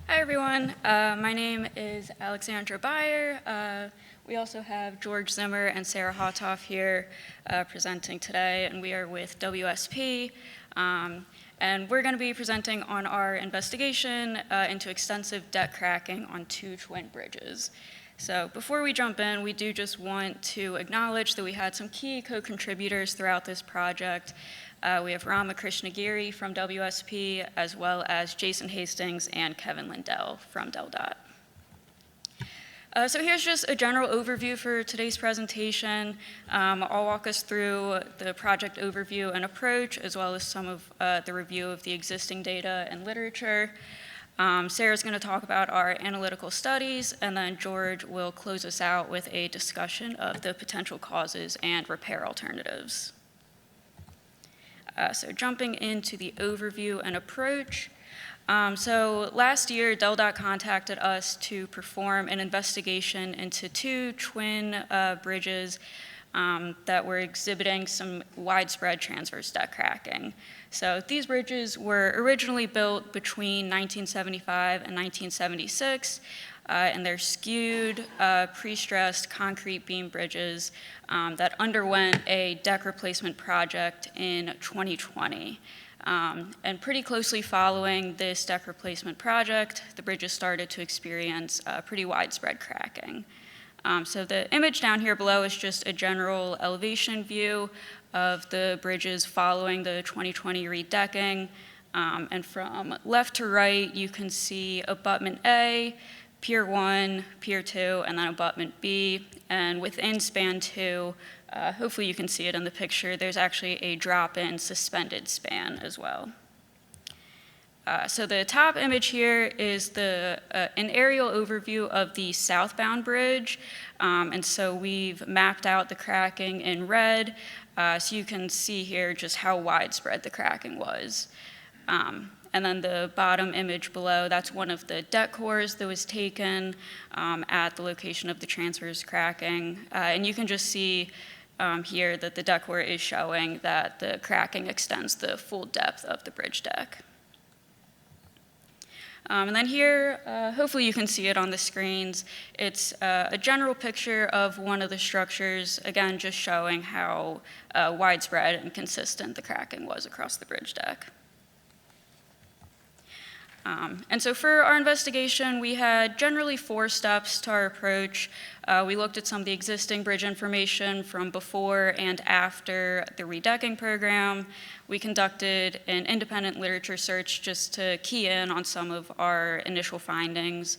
Hi everyone, my name is Alexandra Beyer. We also have George Zimmer and Sarah Hawtof here presenting today, and we are with WSP. And we're going to be presenting on our investigation into extensive deck cracking on two twin bridges. So before we jump in, we do just want to acknowledge that we had some key co-contributors throughout this project. We have Rama Krishnagiri from WSP, as well as Jason Hastings and Kevin Lindell from DelDOT. So here's just a general overview for today's presentation. I'll walk us through the project overview and approach, as well as some of the review of the existing data and literature. Sarah's going to talk about our analytical studies, and then George will close us out with a discussion of the potential causes and repair alternatives. So jumping into the overview and approach. So last year, DelDOT contacted us to perform an investigation into two twin bridges that were exhibiting some widespread transverse deck cracking. So these bridges were originally built between 1975 and 1976, and they're skewed, pre-stressed concrete beam bridges that underwent a deck replacement project in 2020. And pretty closely following this deck replacement project, the bridges started to experience pretty widespread cracking. So the image down here below is just a general elevation view of the bridges following the 2020 redecking. And from left to right, you can see abutment A, Pier 1, Pier 2, and then abutment B. And within span 2, hopefully you can see it in the picture, there's actually a drop-in suspended span as well. So the top image here is an aerial overview of the southbound bridge. And so we've mapped out the cracking in red, so you can see here just how widespread the cracking was. And then the bottom image below, that's one of the deck cores that was taken at the location of the transverse cracking. And you can just see here that the deck core is showing that the cracking extends the full depth of the bridge deck. And then here, hopefully you can see it on the screens. It's a general picture of one of the structures, again, just showing how widespread and consistent the cracking was across the bridge deck. And so for our investigation, we had generally 4 steps to our approach. We looked at some of the existing bridge information from before and after the redecking program. We conducted an independent literature search just to key in on some of our initial findings.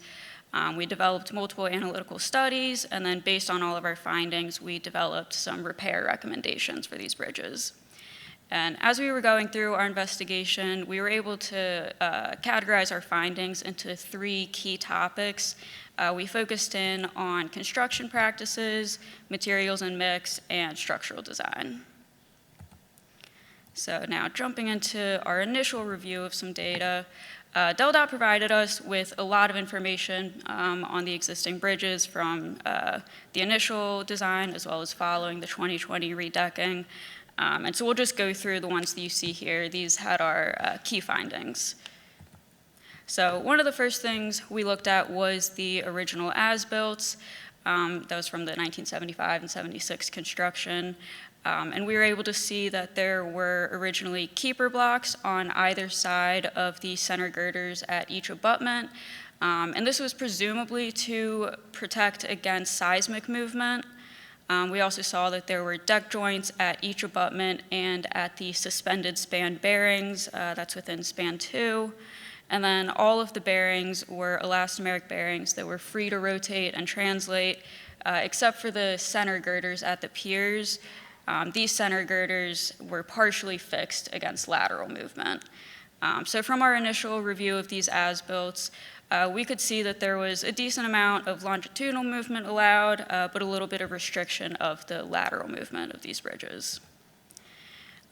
We developed multiple analytical studies, and then based on all of our findings, we developed some repair recommendations for these bridges. And as we were going through our investigation, we were able to categorize our findings into 3 key topics. We focused in on construction practices, materials and mix, and structural design. So now jumping into our initial review of some data, DelDOT provided us with a lot of information on the existing bridges from the initial design as well as following the 2020 redecking. And so we'll just go through the ones that you see here. These had our key findings. So one of the first things we looked at was the original as-built. That was from the 1975 and 76 construction. And we were able to see that there were originally keeper blocks on either side of the center girders at each abutment. And this was presumably to protect against seismic movement. We also saw that there were deck joints at each abutment and at the suspended span bearings, that's within span 2. And then all of the bearings were elastomeric bearings that were free to rotate and translate, except for the center girders at the piers. These center girders were partially fixed against lateral movement. So from our initial review of these as-builts, we could see that there was a decent amount of longitudinal movement allowed, but a little bit of restriction of the lateral movement of these bridges.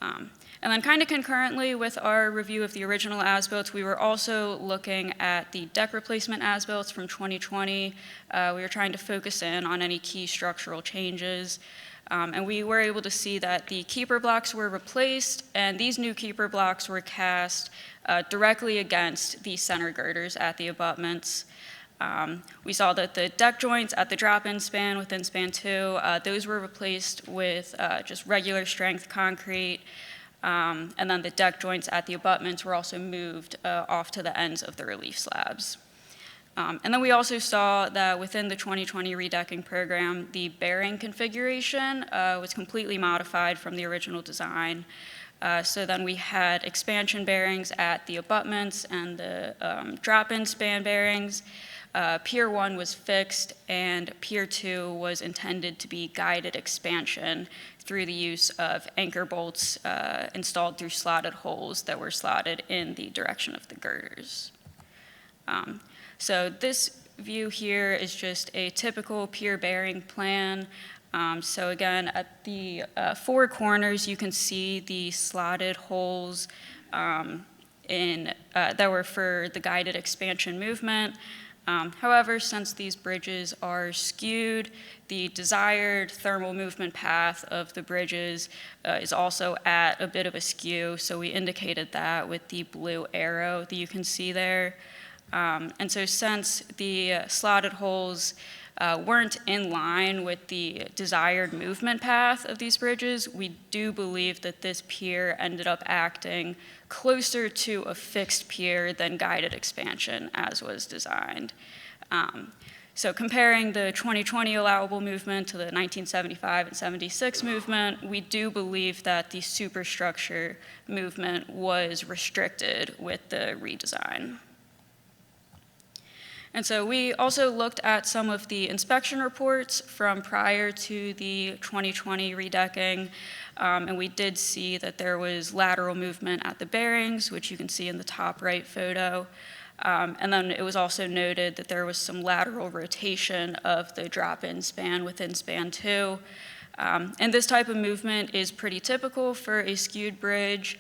And then kind of concurrently with our review of the original as-builts, we were also looking at the deck replacement as-builts from 2020. We were trying to focus in on any key structural changes. And we were able to see that the keeper blocks were replaced, and these new keeper blocks were cast directly against the center girders at the abutments. We saw that the deck joints at the drop-in span within span 2, those were replaced with just regular strength concrete, and then the deck joints at the abutments were also moved off to the ends of the relief slabs. And then we also saw that within the 2020 redecking program, the bearing configuration was completely modified from the original design. So then we had expansion bearings at the abutments and the drop-in span bearings. Pier 1 was fixed, and Pier 2 was intended to be guided expansion through the use of anchor bolts installed through slotted holes that were slotted in the direction of the girders. So this view here is just a typical pier bearing plan. So again, at the 4 corners, you can see the slotted holes that were for the guided expansion movement. However, since these bridges are skewed, the desired thermal movement path of the bridges is also at a bit of a skew, so we indicated that with the blue arrow that you can see there. And so since the slotted holes weren't in line with the desired movement path of these bridges, we do believe that this pier ended up acting closer to a fixed pier than guided expansion as was designed. So comparing the 2020 allowable movement to the 1975 and 76 movement, we do believe that the superstructure movement was restricted with the redesign. And so we also looked at some of the inspection reports from prior to the 2020 redecking, and we did see that there was lateral movement at the bearings, which you can see in the top right photo. And then it was also noted that there was some lateral rotation of the drop-in span within span 2. And this type of movement is pretty typical for a skewed bridge.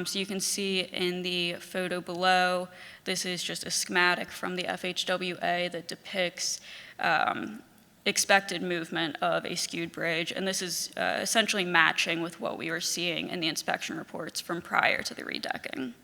So you can see in the photo below, this is just a schematic from the FHWA that depicts expected movement of a skewed bridge, and this is essentially matching with what we were seeing in the inspection reports from prior to the redecking.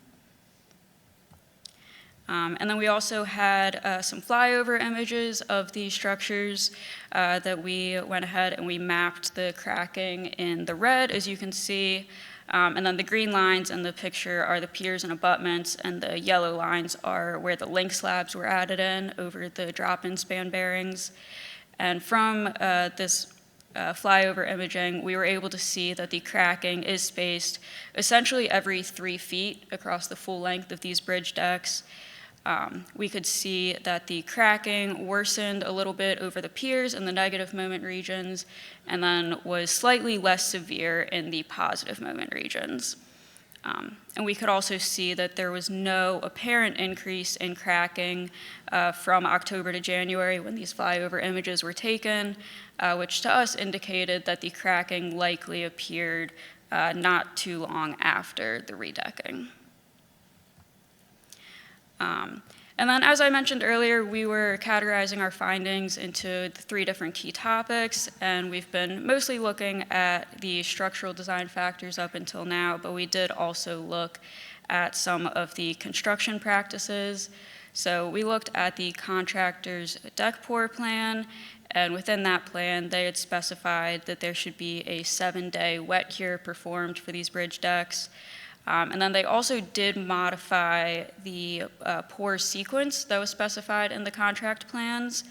And then we also had some flyover images of these structures that we went ahead and we mapped the cracking in the red, as you can see. And then the green lines in the picture are the piers and abutments, and the yellow lines are where the link slabs were added in over the drop-in span bearings. And from this flyover imaging, we were able to see that the cracking is spaced essentially every 3 feet across the full length of these bridge decks. We could see that the cracking worsened a little bit over the piers in the negative moment regions, and then was slightly less severe in the positive moment regions. And we could also see that there was no apparent increase in cracking from October to January when these flyover images were taken, which to us indicated that the cracking likely appeared not too long after the redecking. And then, as I mentioned earlier, we were categorizing our findings into the 3 different key topics, and we've been mostly looking at the structural design factors up until now, but we did also look at some of the construction practices. So we looked at the contractor's deck pour plan, and within that plan, they had specified that there should be a 7-day wet cure performed for these bridge decks. And then they also did modify the pour sequence that was specified in the contract plans.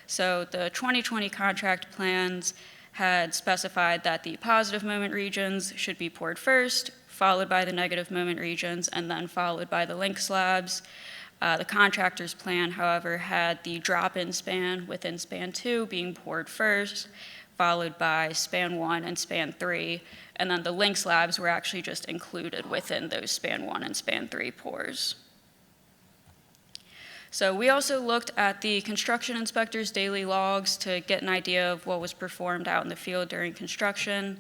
So the 2020 contract plans had specified that the positive moment regions should be poured first, followed by the negative moment regions, and then followed by the link slabs. The contractor's plan, however, had the drop-in span within span 2 being poured first, followed by span 1 and span 3, and then the link slabs were actually just included within those span 1 and span 3 pours. So we also looked at the construction inspector's daily logs to get an idea of what was performed out in the field during construction.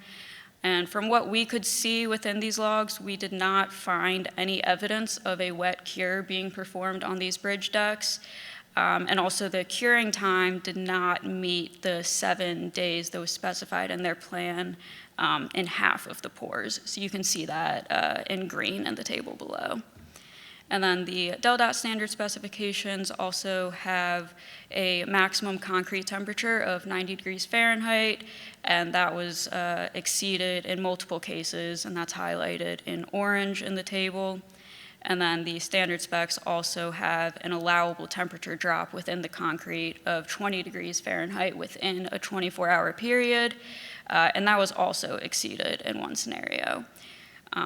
And from what we could see within these logs, we did not find any evidence of a wet cure being performed on these bridge decks. And also the curing time did not meet the 7 days that was specified in their plan in half of the pores. So you can see that in green in the table below. And then the DELDOT standard specifications also have a maximum concrete temperature of 90 degrees Fahrenheit, and that was exceeded in multiple cases, and that's highlighted in orange in the table. And then the standard specs also have an allowable temperature drop within the concrete of 20 degrees Fahrenheit within a 24-hour period, and that was also exceeded in one scenario.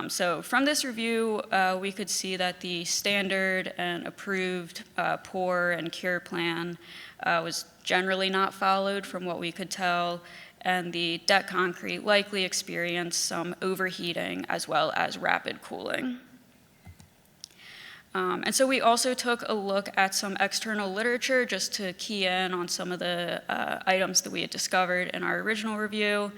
So from this review, we could see that the standard and approved pour and cure plan was generally not followed from what we could tell, and the deck concrete likely experienced some overheating as well as rapid cooling. And so we also took a look at some external literature just to key in on some of the items that we had discovered in our original review.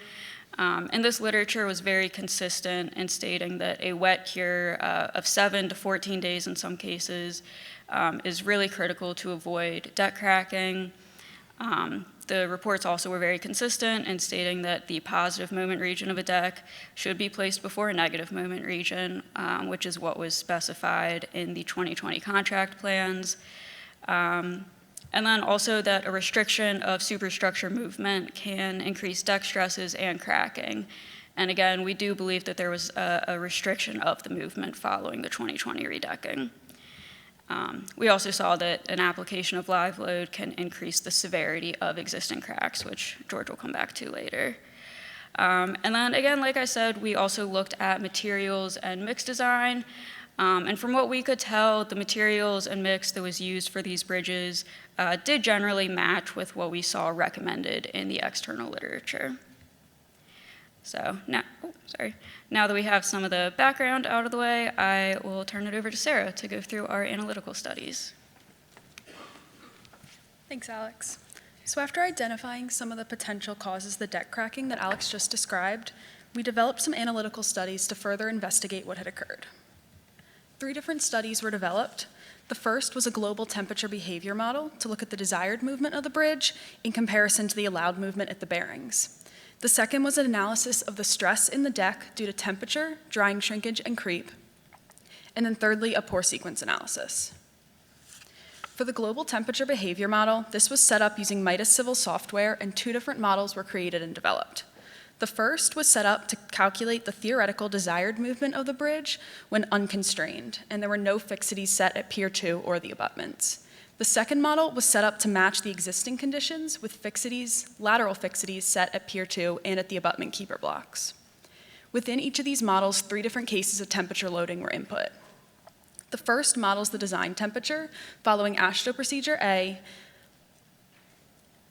And this literature was very consistent in stating that a wet cure of 7 to 14 days in some cases is really critical to avoid deck cracking. The reports also were very consistent in stating that the positive moment region of a deck should be placed before a negative moment region, which is what was specified in the 2020 contract plans. And then also that a restriction of superstructure movement can increase deck stresses and cracking. And again, we do believe that there was a restriction of the movement following the 2020 redecking. We also saw that an application of live load can increase the severity of existing cracks, which George will come back to later. And then again, like I said, we also looked at materials and mix design. And from what we could tell, the materials and mix that was used for these bridges did generally match with what we saw recommended in the external literature. So now that we have some of the background out of the way, I will turn it over to Sarah to go through our analytical studies. Thanks, Alex. So after identifying some of the potential causes of the deck cracking that Alex just described, we developed some analytical studies to further investigate what had occurred. 3 different studies were developed. The first was a global temperature behavior model to look at the desired movement of the bridge in comparison to the allowed movement at the bearings. The second was an analysis of the stress in the deck due to temperature, drying shrinkage, and creep. And then thirdly, a pore sequence analysis. For the global temperature behavior model, this was set up using Midas Civil software, and 2 different models were created and developed. The first was set up to calculate the theoretical desired movement of the bridge when unconstrained, and there were no fixities set at Pier 2 or the abutments. The second model was set up to match the existing conditions with fixities, lateral fixities set at Pier 2 and at the abutment keeper blocks. Within each of these models, 3 different cases of temperature loading were input. The first models the design temperature following AASHTO Procedure A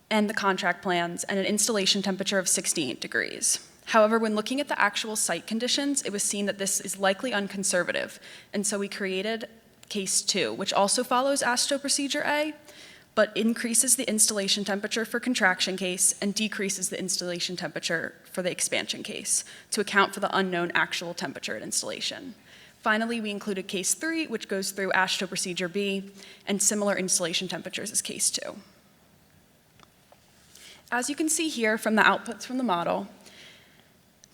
and the contract plans, and an installation temperature of 68 degrees. However, when looking at the actual site conditions, it was seen that this is likely unconservative, and so we created Case 2, which also follows AASHTO Procedure A, but increases the installation temperature for contraction case and decreases the installation temperature for the expansion case to account for the unknown actual temperature at installation. Finally, we included Case 3, which goes through AASHTO Procedure B and similar installation temperatures as Case 2. As you can see here from the outputs from the model,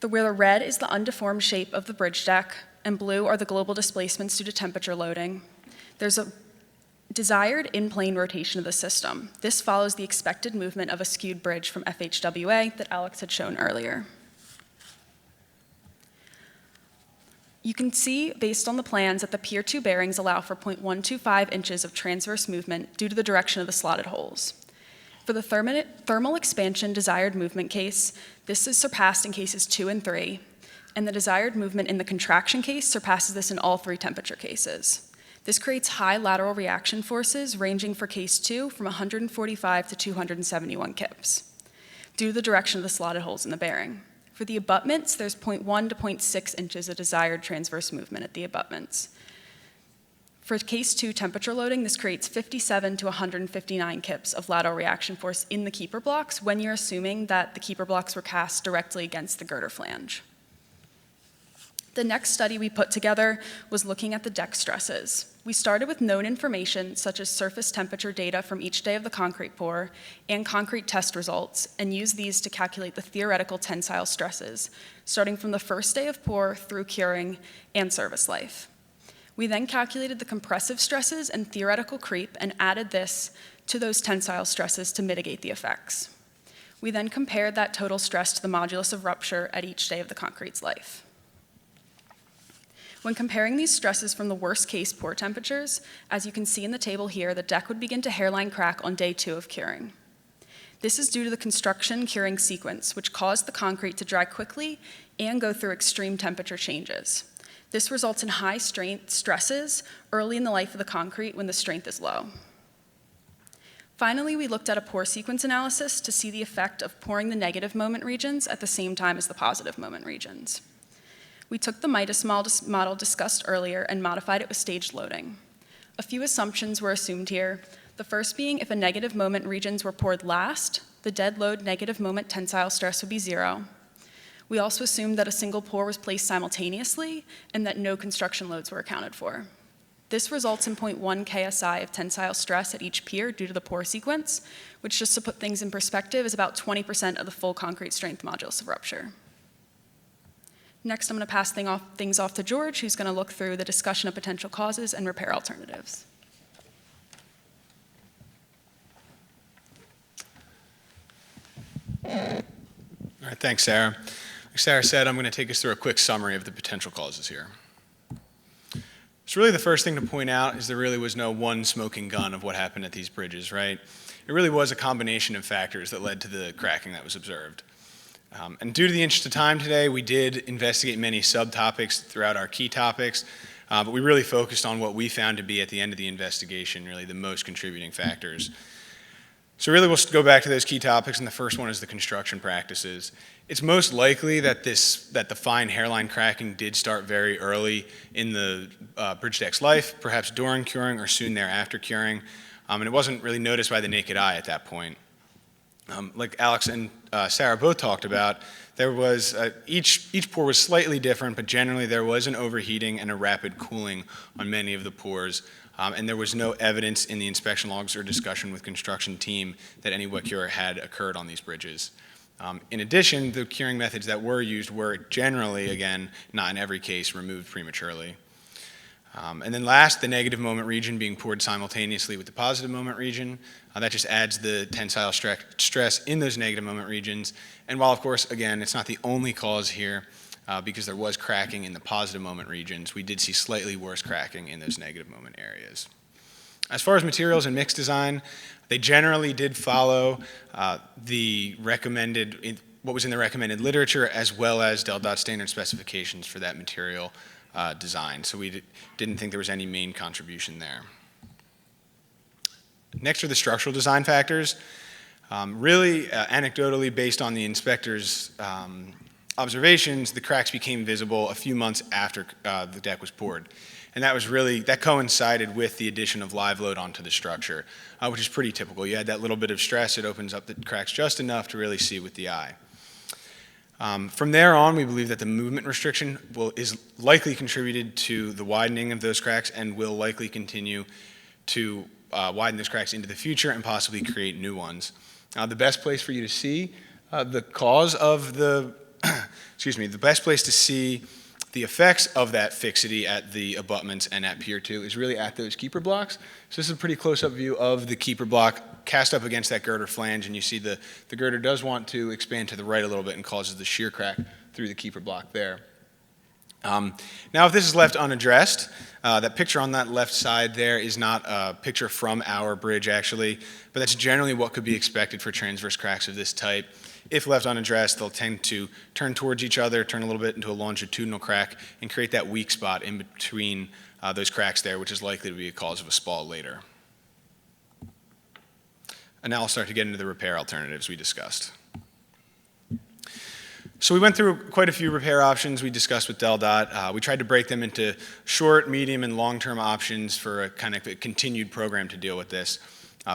where the red is the undeformed shape of the bridge deck and blue are the global displacements due to temperature loading, there's a desired in-plane rotation of the system. This follows the expected movement of a skewed bridge from FHWA that Alex had shown earlier. You can see, based on the plans, that the Pier 2 bearings allow for 0.125 inches of transverse movement due to the direction of the slotted holes. For the thermal expansion desired movement case, this is surpassed in cases 2 and 3, and the desired movement in the contraction case surpasses this in all 3 temperature cases. This creates high lateral reaction forces ranging for case 2 from 145 to 271 kips due to the direction of the slotted holes in the bearing. For the abutments, there's 0.1 to 0.6 inches of desired transverse movement at the abutments. For case 2 temperature loading, this creates 57 to 159 kips of lateral reaction force in the keeper blocks when you're assuming that the keeper blocks were cast directly against the girder flange. The next study we put together was looking at the deck stresses. We started with known information, such as surface temperature data from each day of the concrete pour and concrete test results, and used these to calculate the theoretical tensile stresses, starting from the first day of pour through curing and service life. We then calculated the compressive stresses and theoretical creep and added this to those tensile stresses to mitigate the effects. We then compared that total stress to the modulus of rupture at each day of the concrete's life. When comparing these stresses from the worst case pour temperatures, as you can see in the table here, the deck would begin to hairline crack on day 2 of curing. This is due to the construction curing sequence, which caused the concrete to dry quickly and go through extreme temperature changes. This results in high strength stresses early in the life of the concrete when the strength is low. Finally, we looked at a pour sequence analysis to see the effect of pouring the negative moment regions at the same time as the positive moment regions. We took the Midas model discussed earlier and modified it with staged loading. A few assumptions were assumed here, the first being if a negative moment regions were poured last, the dead load negative moment tensile stress would be 0. We also assumed that a single pour was placed simultaneously and that no construction loads were accounted for. This results in 0.1 KSI of tensile stress at each pier due to the pour sequence, which, just to put things in perspective, is about 20% of the full concrete strength modulus of rupture. Next, I'm going to pass things off to George, who's going to look through the discussion of potential causes and repair alternatives. All right, thanks, Sarah. Like Sarah said, I'm going to take us through a quick summary of the potential causes here. So really the first thing to point out is there really was no one smoking gun of what happened at these bridges, right? It really was a combination of factors that led to the cracking that was observed. And due to the interest of time today, we did investigate many subtopics throughout our key topics, but we really focused on what we found to be at the end of the investigation, really the most contributing factors. So really we'll go back to those key topics, and the first one is the construction practices. It's most likely that the fine hairline cracking did start very early in the bridge deck's life, perhaps during curing or soon thereafter curing, and it wasn't really noticed by the naked eye at that point. Like Alex and Sarah both talked about, there was each pour was slightly different, but generally there was an overheating and a rapid cooling on many of the pours, and there was no evidence in the inspection logs or discussion with construction team that any wet cure had occurred on these bridges. In addition, the curing methods that were used were generally, again, not in every case, removed prematurely. And then last, the negative moment region being poured simultaneously with the positive moment region. That just adds the tensile stress in those negative moment regions. And while, of course, again, it's not the only cause here, because there was cracking in the positive moment regions, we did see slightly worse cracking in those negative moment areas. As far as materials and mix design, they generally did follow the recommended, what was in the recommended literature, as well as DEL-DOT standard specifications for that material design. So we didn't think there was any main contribution there. Next are the structural design factors. Really, anecdotally, based on the inspector's observations, the cracks became visible a few months after the deck was poured. And that coincided with the addition of live load onto the structure, which is pretty typical. You add that little bit of stress, it opens up the cracks just enough to really see with the eye. From there on, we believe that the movement restriction is likely contributed to the widening of those cracks and will likely continue to widen those cracks into the future and possibly create new ones. The best place for you to see the cause of the, the best place to see the effects of that fixity at the abutments and at Pier 2 is really at those keeper blocks. So this is a pretty close-up view of the keeper block cast up against that girder flange, and you see the girder does want to expand to the right a little bit and causes the shear crack through the keeper block there. Now, if this is left unaddressed, that picture on that left side there is not a picture from our bridge, actually, but that's generally what could be expected for transverse cracks of this type. If left unaddressed, they'll tend to turn towards each other, turn a little bit into a longitudinal crack, and create that weak spot in between those cracks there, which is likely to be a cause of a spall later. And now I'll start to get into the repair alternatives we discussed. So we went through quite a few repair options we discussed with DEL-DOT. We tried to break them into short, medium, and long-term options for a kind of a continued program to deal with this.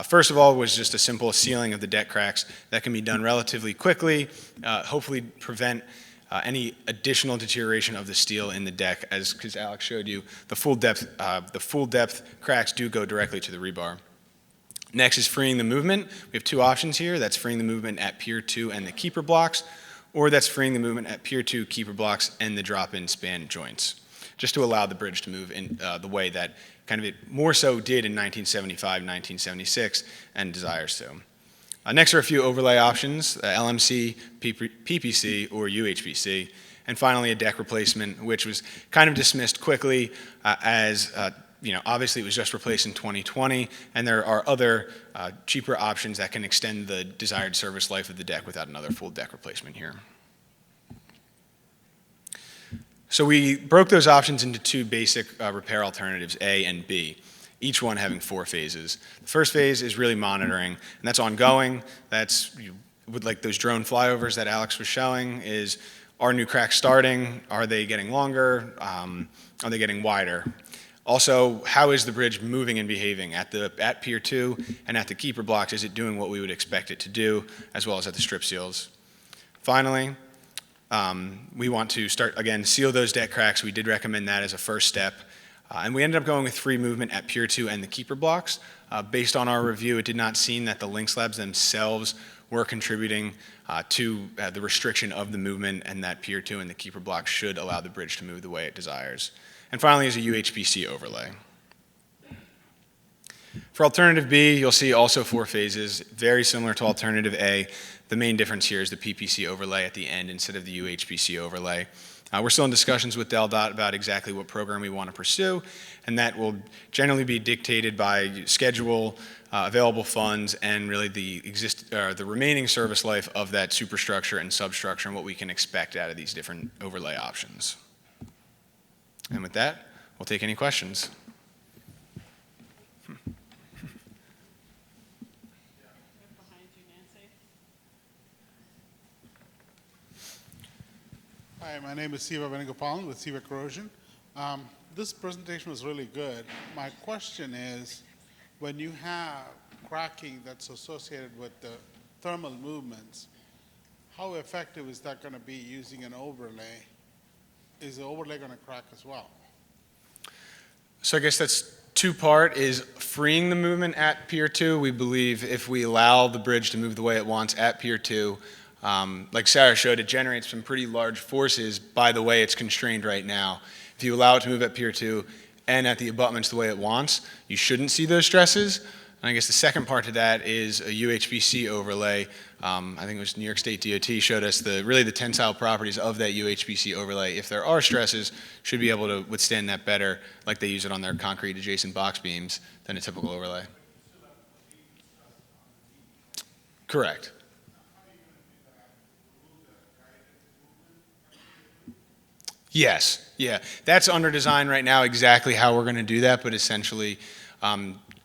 First of all was just a simple sealing of the deck cracks that can be done relatively quickly, hopefully prevent any additional deterioration of the steel in the deck, because Alex showed you, the full depth cracks do go directly to the rebar. Next is freeing the movement. We have two options here. That's freeing the movement at Pier 2 and the keeper blocks, or that's freeing the movement at Pier 2, keeper blocks, and the drop-in span joints, just to allow the bridge to move in the way that kind of it more so did in 1975, 1976, and desires to. Next are a few overlay options, LMC, PPC, or UHPC. And finally, a deck replacement, which was kind of dismissed quickly as obviously it was just replaced in 2020, and there are other cheaper options that can extend the desired service life of the deck without another full deck replacement here. So we broke those options into two basic repair alternatives, A and B, each one having 4 phases. The first phase is really monitoring, and that's ongoing. That's with like those drone flyovers that Alex was showing, is are new cracks starting? Are they getting longer? Are they getting wider? Also, how is the bridge moving and behaving at Pier 2 and at the keeper blocks? Is it doing what we would expect it to do, as well as at the strip seals? Finally, we want to start, again, seal those deck cracks. We did recommend that as a first step. And we ended up going with free movement at Pier 2 and the keeper blocks. Based on our review, it did not seem that the link slabs themselves were contributing to the restriction of the movement, and that Pier 2 and the keeper blocks should allow the bridge to move the way it desires. And finally is a UHPC overlay. For alternative B, you'll see also 4 phases, very similar to alternative A. The main difference here is the PPC overlay at the end instead of the UHPC overlay. We're still in discussions with DelDOT about exactly what program we want to pursue, and that will generally be dictated by schedule, available funds, and really the remaining service life of that superstructure and substructure and what we can expect out of these different overlay options. And with that, we'll take any questions. Hi, my name is Siva Venugopalan with Siva Corrosion. This presentation was really good. My question is, when you have cracking that's associated with the thermal movements, how effective is that going to be using an overlay? Is the overlay going to crack as well? So I guess that's two-part, is freeing the movement at Pier 2. We believe if we allow the bridge to move the way it wants at Pier 2, like Sarah showed, it generates some pretty large forces by the way it's constrained right now. If you allow it to move at Pier 2 and at the abutments the way it wants, you shouldn't see those stresses. And I guess the second part to that is a UHPC overlay. I think it was New York State DOT showed us really the tensile properties of that UHPC overlay. If there are stresses, should be able to withstand that better, like they use it on their concrete adjacent box beams, than a typical overlay. Correct. Yes, yeah. That's under design right now, exactly how we're going to do that, but essentially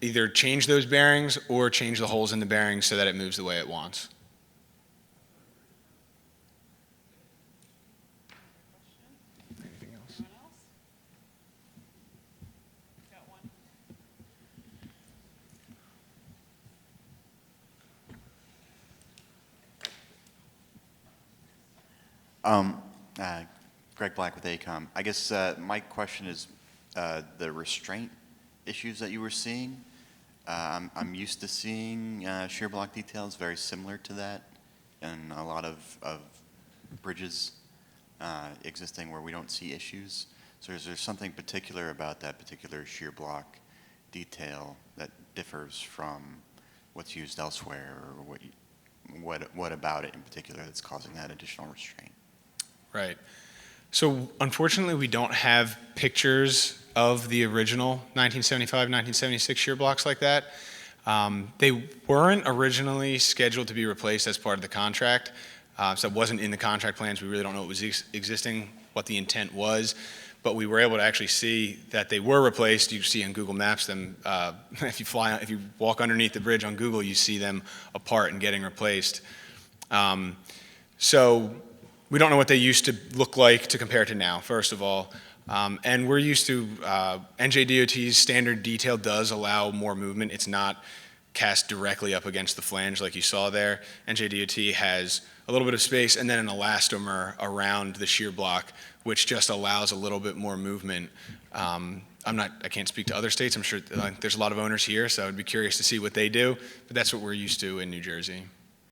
either change those bearings or change the holes in the bearings so that it moves the way it wants. Anything else? Greg Black with ACOM. I guess my question is the restraint issues that you were seeing. I'm used to seeing shear block details very similar to that in a lot of bridges existing where we don't see issues. So is there something particular about that particular shear block detail that differs from what's used elsewhere, or what about it in particular that's causing that additional restraint? Right. So unfortunately, we don't have pictures of the original 1975, 1976 shear blocks like that. They weren't originally scheduled to be replaced as part of the contract, so it wasn't in the contract plans. We really don't know what was existing, what the intent was, but we were able to actually see that they were replaced. You see on Google Maps them, if you walk underneath the bridge on Google, you see them apart and getting replaced. So we don't know what they used to look like to compare to now, first of all. And we're used to, NJDOT's standard detail does allow more movement. It's not cast directly up against the flange like you saw there. NJDOT has a little bit of space and then an elastomer around the shear block, which just allows a little bit more movement. I can't speak to other states. I'm sure there's a lot of owners here, so I'd be curious to see what they do, but that's what we're used to in New Jersey.